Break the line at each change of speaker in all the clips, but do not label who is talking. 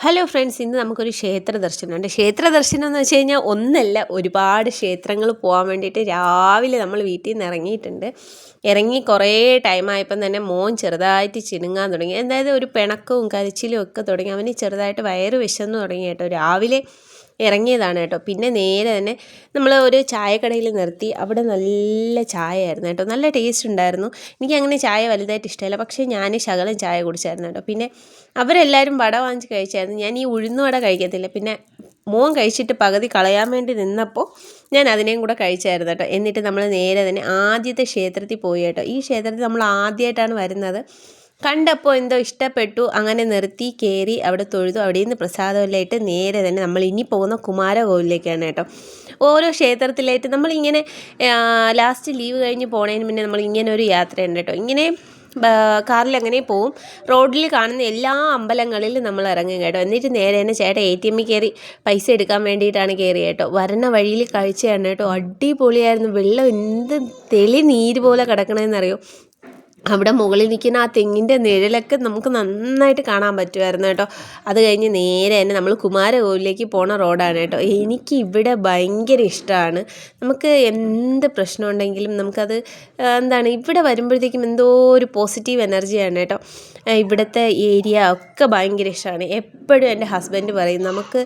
Hello friends, ഇന്ന് നമുക്കൊരു ക്ഷേത്ര ദർശനമുണ്ട്. ക്ഷേത്ര ദർശനം എന്ന് വെച്ച് കഴിഞ്ഞാൽ ഒന്നല്ല, ഒരുപാട് ക്ഷേത്രങ്ങൾ പോകാൻ വേണ്ടിയിട്ട് രാവിലെ നമ്മൾ വീട്ടിൽ നിന്ന് ഇറങ്ങിയിട്ടുണ്ട്. ഇറങ്ങി കുറേ ടൈമായപ്പം തന്നെ മോൻ ചെറുതായിട്ട് ചിണുങ്ങാൻ തുടങ്ങി. അതായത് ഒരു പിണക്കവും കരച്ചിലും ഒക്കെ തുടങ്ങി. അവന് ചെറുതായിട്ട് വയറ് വിശന്നു തുടങ്ങി കേട്ടോ. രാവിലെ ഇറങ്ങിയതാണ് കേട്ടോ. പിന്നെ നേരെ തന്നെ നമ്മൾ ഒരു ചായക്കടയിൽ നിർത്തി. അവിടെ നല്ല ചായ ആയിരുന്നു കേട്ടോ, നല്ല ടേസ്റ്റ് ഉണ്ടായിരുന്നു. എനിക്കങ്ങനെ ചായ വലുതായിട്ട് ഇഷ്ടമല്ല, പക്ഷേ ഞാൻ ശകലം ചായ കുടിച്ചായിരുന്നു കേട്ടോ. പിന്നെ അവരെല്ലാവരും വട വാങ്ങിച്ച് കഴിച്ചായിരുന്നു. ഞാൻ ഈ ഉഴുന്നുവട കഴിക്കത്തില്ല. പിന്നെ മോൻ കഴിച്ചിട്ട് പകുതി കളയാൻ വേണ്ടി നിന്നപ്പോൾ ഞാൻ അതിനെയും കൂടെ കഴിച്ചായിരുന്നു കേട്ടോ. എന്നിട്ട് നമ്മൾ നേരെ തന്നെ ആദ്യത്തെ ക്ഷേത്രത്തിൽ പോയി കേട്ടോ. ഈ ക്ഷേത്രത്തിൽ നമ്മൾ ആദ്യമായിട്ടാണ് വരുന്നത്. കണ്ടപ്പോൾ എന്തോ ഇഷ്ടപ്പെട്ടു, അങ്ങനെ നിർത്തി കയറി അവിടെ തൊഴുതു. അവിടെ നിന്ന് പ്രസാദമെല്ലാം ഇട്ട് നേരെ തന്നെ നമ്മൾ ഇനി പോകുന്ന കുമാരകോവിലേക്കാണ് കേട്ടോ. ഓരോ ക്ഷേത്രത്തിലായിട്ട് നമ്മളിങ്ങനെ ലാസ്റ്റ് ലീവ് കഴിഞ്ഞ് പോണതിന് മുന്നേ നമ്മൾ ഇങ്ങനെ ഒരു യാത്രയുണ്ട് കേട്ടോ. ഇങ്ങനെ കാറിൽ അങ്ങനെ പോവും. റോഡിൽ കാണുന്ന എല്ലാ അമ്പലങ്ങളിലും നമ്മൾ ഇറങ്ങും കേട്ടോ. എന്നിട്ട് നേരെ തന്നെ ചേട്ടൻ ATM കയറി പൈസ എടുക്കാൻ വേണ്ടിയിട്ടാണ് കയറി കേട്ടോ. വരണ വഴിയിൽ കാഴ്ചയാണ് കേട്ടോ. അടിപൊളിയായിരുന്നു. വെള്ളം എന്ത് തെളി നീര് പോലെ കിടക്കണമെന്നറിയോ. അവിടെ മുകളിൽ നിൽക്കുന്ന ആ തെങ്ങിൻ്റെ നിഴലൊക്കെ നമുക്ക് നന്നായിട്ട് കാണാൻ പറ്റുമായിരുന്നു കേട്ടോ. അത് കഴിഞ്ഞ് നേരെ തന്നെ നമ്മൾ കുമാരകോവിലേക്ക് പോണ റോഡാണ് കേട്ടോ. എനിക്ക് ഇവിടെ ഭയങ്കര ഇഷ്ടമാണ്. നമുക്ക് എന്ത് പ്രശ്നം ഉണ്ടെങ്കിലും നമുക്കത് എന്താണ്, ഇവിടെ വരുമ്പോഴത്തേക്കും എന്തോ ഒരു പോസിറ്റീവ് എനർജിയാണ് കേട്ടോ. ഇവിടുത്തെ ഏരിയ ഒക്കെ ഭയങ്കര ഇഷ്ടമാണ്. എപ്പോഴും എൻ്റെ ഹസ്ബൻഡ് പറയും, നമുക്ക്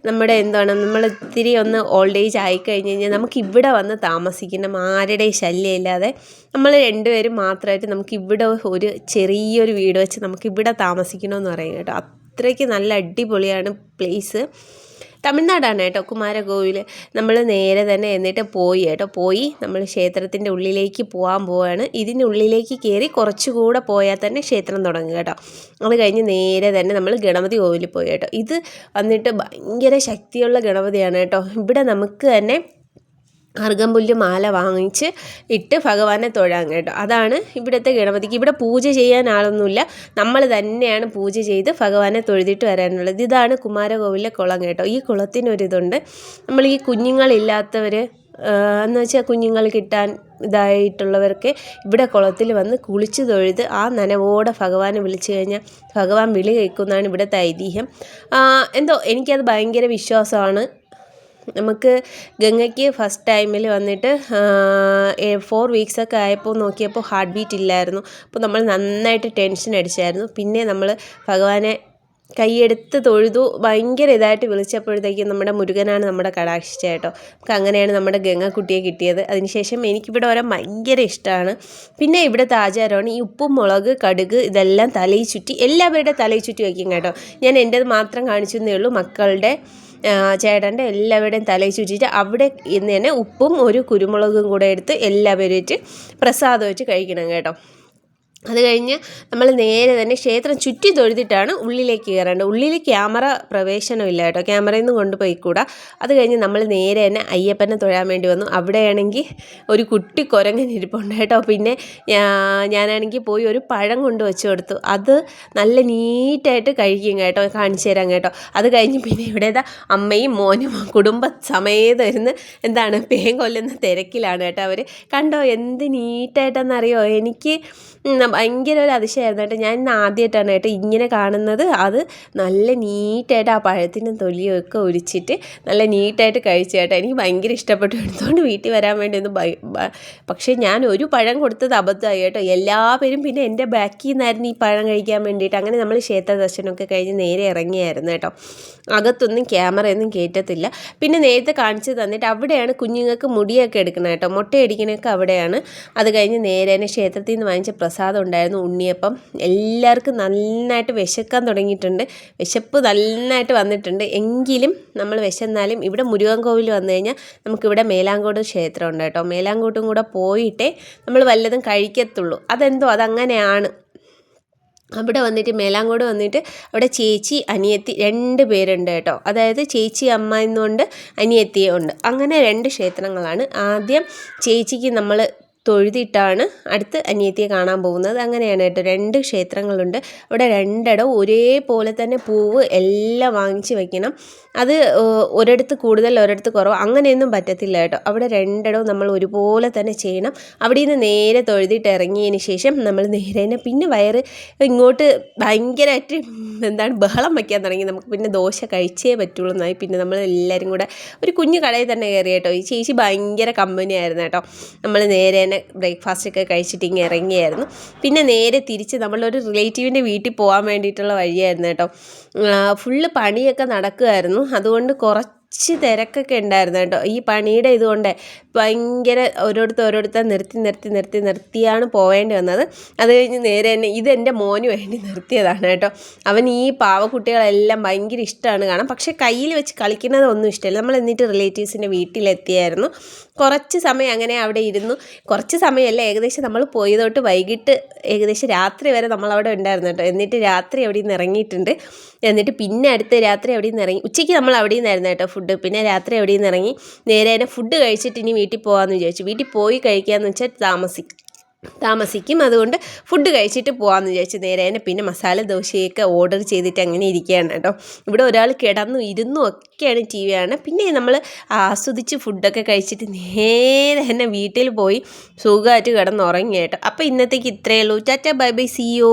നമ്മുടെ എന്താണ്, നമ്മൾ ഇത്തിരി ഒന്ന് ഓൾഡ് ഏജ് ആയിക്കഴിഞ്ഞ് കഴിഞ്ഞാൽ നമുക്ക് ഇവിടെ വന്ന് താമസിക്കണം, ആരുടെയും ശല്യമില്ലാതെ നമ്മൾ രണ്ടുപേരും മാത്രമായിട്ട് നമുക്കിവിടെ ഒരു ചെറിയൊരു വീട് വെച്ച് നമുക്കിവിടെ താമസിക്കണമെന്ന് പറയും കേട്ടോ. അത്രയ്ക്ക് നല്ല അടിപൊളിയാണ് പ്ലേസ്. തമിഴ്നാടാണ് കേട്ടോ കുമാരകോവിൽ. നമ്മൾ നേരെ തന്നെ എന്നിട്ട് പോയി കേട്ടോ. പോയി നമ്മൾ ക്ഷേത്രത്തിൻ്റെ ഉള്ളിലേക്ക് പോകാൻ പോവുകയാണ്. ഇതിനുള്ളിലേക്ക് കയറി കുറച്ചുകൂടെ പോയാൽ തന്നെ ക്ഷേത്രം തുടങ്ങും കേട്ടോ. അത് കഴിഞ്ഞ് നേരെ തന്നെ നമ്മൾ ഗണപതി കോവിലിൽ പോയി കേട്ടോ. ഇത് വന്നിട്ട് ഭയങ്കര ശക്തിയുള്ള ഗണപതിയാണ് കേട്ടോ. ഇവിടെ നമുക്ക് തന്നെ അർഗംപുല്ല് മാല വാങ്ങിച്ച് ഇട്ട് ഭഗവാനെ തൊഴാൻ കേട്ടോ. അതാണ് ഇവിടുത്തെ ഗണപതിക്ക്. ഇവിടെ പൂജ ചെയ്യാൻ ആളൊന്നുമില്ല, നമ്മൾ തന്നെയാണ് പൂജ ചെയ്ത് ഭഗവാനെ തൊഴുതിട്ട് വരാനുള്ളത്. ഇതാണ് കുമാരകോവിലെ കുളം കേട്ടോ. ഈ കുളത്തിനൊരിതുണ്ട്. നമ്മൾ ഈ കുഞ്ഞുങ്ങളില്ലാത്തവർ എന്ന് വെച്ചാൽ കുഞ്ഞുങ്ങൾ കിട്ടാൻ ഇതായിട്ടുള്ളവർക്ക് ഇവിടെ കുളത്തിൽ വന്ന് കുളിച്ച് തൊഴുത് ആ നനവോടെ ഭഗവാനെ വിളിച്ചു കഴിഞ്ഞാൽ ഭഗവാൻ വിളി കേൾക്കുന്നതാണ് ഇവിടുത്തെ ഐതിഹ്യം. എന്തോ എനിക്കത് ഭയങ്കര വിശ്വാസമാണ്. നമുക്ക് ഗംഗയ്ക്ക് ഫസ്റ്റ് ടൈമിൽ വന്നിട്ട് 4 വീക്സൊക്കെ ആയപ്പോൾ നോക്കിയപ്പോൾ ഹാർട്ട് ബീറ്റ് ഇല്ലായിരുന്നു. അപ്പോൾ നമ്മൾ നന്നായിട്ട് ടെൻഷൻ അടിച്ചായിരുന്നു. പിന്നെ നമ്മൾ ഭഗവാനെ കൈയെടുത്ത് തൊഴുതു ഭയങ്കര ഇതായിട്ട് വിളിച്ചപ്പോഴത്തേക്കും നമ്മുടെ മുരുകനാണ് നമ്മുടെ കടാക്ഷിച്ചത് കേട്ടോ. നമുക്ക് അങ്ങനെയാണ് നമ്മുടെ ഗംഗക്കുട്ടിയെ കിട്ടിയത്. അതിനുശേഷം എനിക്കിവിടെ വരാൻ ഭയങ്കര ഇഷ്ടമാണ്. പിന്നെ ഇവിടുത്തെ ആചാരമാണ് ഈ ഉപ്പും മുളക് കടുക് ഇതെല്ലാം തലയിൽ ചുറ്റി, എല്ലാവരുടെ തലയിൽ ചുറ്റി വയ്ക്കും കേട്ടോ. ഞാൻ എൻ്റേത് മാത്രം കാണിച്ചെന്നേ ഉള്ളൂ. മക്കളുടെ ചേട്ടൻ്റെ എല്ലാവരുടെയും തലയിൽ ചുറ്റിയിട്ട് അവിടെ ഇന്ന് തന്നെ ഉപ്പും ഒരു കുരുമുളകും കൂടെ എടുത്ത് എല്ലാവരും പ്രസാദം വെച്ച് കഴിക്കണം കേട്ടോ. അത് കഴിഞ്ഞ് നമ്മൾ നേരെ തന്നെ ക്ഷേത്രം ചുറ്റി തൊഴുതിട്ടാണ് ഉള്ളിലേക്ക് കയറേണ്ടത്. ഉള്ളിൽ ക്യാമറ പ്രവേശനമില്ല കേട്ടോ, ക്യാമറയിൽ നിന്ന് കൊണ്ടുപോയിക്കൂടാ. അത് കഴിഞ്ഞ് നമ്മൾ നേരെ തന്നെ അയ്യപ്പനെ തൊഴാൻ വേണ്ടി വന്നു. അവിടെയാണെങ്കിൽ ഒരു കുട്ടി കുരങ്ങൻ ഇരിപ്പുണ്ട് കേട്ടോ. പിന്നെ ഞാനാണെങ്കിൽ പോയി ഒരു പഴം കൊണ്ട് വെച്ച് കൊടുത്തു. അത് നല്ല നീറ്റായിട്ട് കഴിക്കും കേട്ടോ, കാണിച്ചു തരാം കേട്ടോ. അത് കഴിഞ്ഞ് പിന്നെ ഇവിടെ അമ്മയും മോനും കുടുംബ സമേതം ഇരുന്ന് എന്താണ് പേൻ കൊല്ലുന്ന തിരക്കിലാണ് കേട്ടോ അവർ. കണ്ടോ എന്ത് നീറ്റായിട്ടെന്നറിയോ. എനിക്ക് ഭയങ്കര ഒരു അതിശയമായിരുന്നു കേട്ടോ. ഞാൻ ഇന്ന് ആദ്യമായിട്ടാണ് കേട്ടോ ഇങ്ങനെ കാണുന്നത്. അത് നല്ല നീറ്റായിട്ട് ആ പഴത്തിൻ്റെ തൊലിയൊക്കെ ഒഴിച്ചിട്ട് നല്ല നീറ്റായിട്ട് കഴിച്ചു കേട്ടോ. എനിക്ക് ഭയങ്കര ഇഷ്ടപ്പെട്ടു. എടുത്തുകൊണ്ട് വീട്ടിൽ വരാൻ വേണ്ടി ഒന്ന് പക്ഷേ ഞാൻ ഒരു പഴം കൊടുത്തത് അബദ്ധമായി കേട്ടോ. എല്ലാവരും പിന്നെ എൻ്റെ ബാക്കിൽ നിന്നായിരുന്നു ഈ പഴം കഴിക്കാൻ വേണ്ടിയിട്ട്. അങ്ങനെ നമ്മൾ ക്ഷേത്ര ദർശനമൊക്കെ കഴിഞ്ഞ് നേരെ ഇറങ്ങിയായിരുന്നു കേട്ടോ. അകത്തൊന്നും ക്യാമറയൊന്നും കയറ്റത്തില്ല. പിന്നെ നേരത്തെ കാണിച്ചു തന്നിട്ട് അവിടെയാണ് കുഞ്ഞുങ്ങൾക്ക് മുടിയൊക്കെ എടുക്കുന്നത് കേട്ടോ. മുട്ടയടിക്കണൊക്കെ അവിടെയാണ്. അത് കഴിഞ്ഞ് നേരെ തന്നെ ക്ഷേത്രത്തിൽ നിന്ന് വാങ്ങിച്ച പ്രസാദം ഉണ്ടായിരുന്നു, ഉണ്ണിയപ്പം. എല്ലാവർക്കും നന്നായിട്ട് വിശക്കാൻ തുടങ്ങിയിട്ടുണ്ട്. വിശപ്പ് നന്നായിട്ട് വന്നിട്ടുണ്ട്. എങ്കിലും നമ്മൾ വിശന്നാലും ഇവിടെ മുരുകൻ കോവിൽ വന്നു കഴിഞ്ഞാൽ നമുക്കിവിടെ മേലാങ്കോട് ക്ഷേത്രം ഉണ്ട് കേട്ടോ. മേലാങ്കോട്ടും കൂടെ പോയിട്ടേ നമ്മൾ വല്ലതും കഴിക്കത്തുള്ളൂ. അതെന്തോ അതങ്ങനെയാണ്. അവിടെ വന്നിട്ട് മേലാങ്കോട് വന്നിട്ട് അവിടെ ചേച്ചി അനിയത്തി 2 പേരുണ്ട് കേട്ടോ. അതായത് ചേച്ചി അമ്മ എന്നുകൊണ്ട് അനിയത്തിയും ഉണ്ട്. അങ്ങനെ 2 ക്ഷേത്രങ്ങളാണ്. ആദ്യം ചേച്ചിക്ക് നമ്മൾ തൊഴുതിട്ടാണ് അടുത്ത് അനിയത്തിയെ കാണാൻ പോകുന്നത്. അങ്ങനെയാണ് കേട്ടോ. 2 ക്ഷേത്രങ്ങളുണ്ട്. അവിടെ രണ്ടിടവും ഒരേപോലെ തന്നെ പൂവ് എല്ലാം വാങ്ങിച്ച് വെക്കണം. അത് ഒരിടത്ത് കൂടുതൽ ഒരിടത്ത് കുറവ് അങ്ങനെയൊന്നും പറ്റത്തില്ല കേട്ടോ. അവിടെ രണ്ടിടവും നമ്മൾ ഒരുപോലെ തന്നെ ചെയ്യണം. അവിടെ നിന്ന് നേരെ തൊഴുതിട്ട് ഇറങ്ങിയതിന് ശേഷം നമ്മൾ നേരെ തന്നെ പിന്നെ വയറ് ഇങ്ങോട്ട് ഭയങ്കരമായിട്ട് ബഹളം വയ്ക്കാൻ തുടങ്ങി. നമുക്ക് പിന്നെ ദോശ കഴിച്ചേ പറ്റുള്ളൂ എന്നായി. പിന്നെ നമ്മൾ എല്ലാവരും കൂടെ ഒരു കുഞ്ഞു കടയിൽ തന്നെ കയറി കേട്ടോ. ഈ ചേച്ചി ഭയങ്കര കമ്പനിയായിരുന്നു കേട്ടോ. നമ്മൾ നേരെ തന്നെ ബ്രേക്ക്ഫാസ്റ്റൊക്കെ കഴിച്ചിട്ട് ഇങ്ങനെ ഇറങ്ങിയായിരുന്നു. പിന്നെ നേരെ തിരിച്ച് നമ്മളൊരു റിലേറ്റീവിൻ്റെ വീട്ടിൽ പോകാൻ വേണ്ടിയിട്ടുള്ള വഴിയായിരുന്നു കേട്ടോ. ഫുള്ള് പണിയൊക്കെ നടക്കുമായിരുന്നു. അതുകൊണ്ട് കുറച്ച് തിരക്കൊക്കെ ഉണ്ടായിരുന്നു കേട്ടോ. ഈ പണിയുടെ ഇതുകൊണ്ട് ഭയങ്കര ഓരോരുത്തർ നിർത്തിയാണ് പോവേണ്ടി വന്നത്. അത് കഴിഞ്ഞ് നേരെ തന്നെ ഇതെൻ്റെ മോന് വേണ്ടി നിർത്തിയതാണ് കേട്ടോ. അവൻ ഈ പാവക്കുട്ടികളെല്ലാം ഭയങ്കര ഇഷ്ടമാണ് കാണാൻ. പക്ഷേ കയ്യിൽ വെച്ച് കളിക്കുന്നതൊന്നും ഇഷ്ടമല്ല. നമ്മൾ എന്നിട്ട് റിലേറ്റീവ്സിൻ്റെ വീട്ടിലെത്തിയായിരുന്നു. കുറച്ച് സമയം അങ്ങനെ അവിടെ ഇരുന്നു. കുറച്ച് സമയമല്ല, ഏകദേശം നമ്മൾ പോയതൊട്ട് വൈകിട്ട് ഏകദേശം രാത്രി വരെ നമ്മളവിടെ ഉണ്ടായിരുന്നു കേട്ടോ. എന്നിട്ട് രാത്രി അവിടെ നിന്ന് ഇറങ്ങിയിട്ടുണ്ട്. എന്നിട്ട് പിന്നെ അടുത്ത രാത്രി അവിടെ നിന്ന് ഇറങ്ങി. ഉച്ചയ്ക്ക് നമ്മൾ അവിടെ നിന്നായിരുന്നു കേട്ടോ ഫുഡ്. പിന്നെ രാത്രി അവിടെ നിന്ന് ഇറങ്ങി നേരെ തന്നെ ഫുഡ് കഴിച്ചിട്ട് ഇനി വീട്ടിൽ പോകാമെന്ന് വിചാരിച്ചു. വീട്ടിൽ പോയി കഴിക്കാമെന്ന് വെച്ചാൽ താമസിക്കും. അതുകൊണ്ട് ഫുഡ് കഴിച്ചിട്ട് പോകാമെന്ന് വിചാരിച്ചു. നേരെ തന്നെ പിന്നെ മസാല ദോശയൊക്കെ ഓർഡർ ചെയ്തിട്ട് അങ്ങനെ ഇരിക്കുകയാണ് കേട്ടോ. ഇവിടെ ഒരാൾ ഇരുന്നും ഒക്കെയാണ് ടി വി ആണ്. പിന്നെ നമ്മൾ ആസ്വദിച്ച് ഫുഡൊക്കെ കഴിച്ചിട്ട് നേരെ തന്നെ വീട്ടിൽ പോയി സുഖമായിട്ട് കിടന്നുറങ്ങി കേട്ടോ. അപ്പോൾ ഇന്നത്തേക്ക് ഇത്രയേ ഉള്ളൂ. Tata bye bye, see U.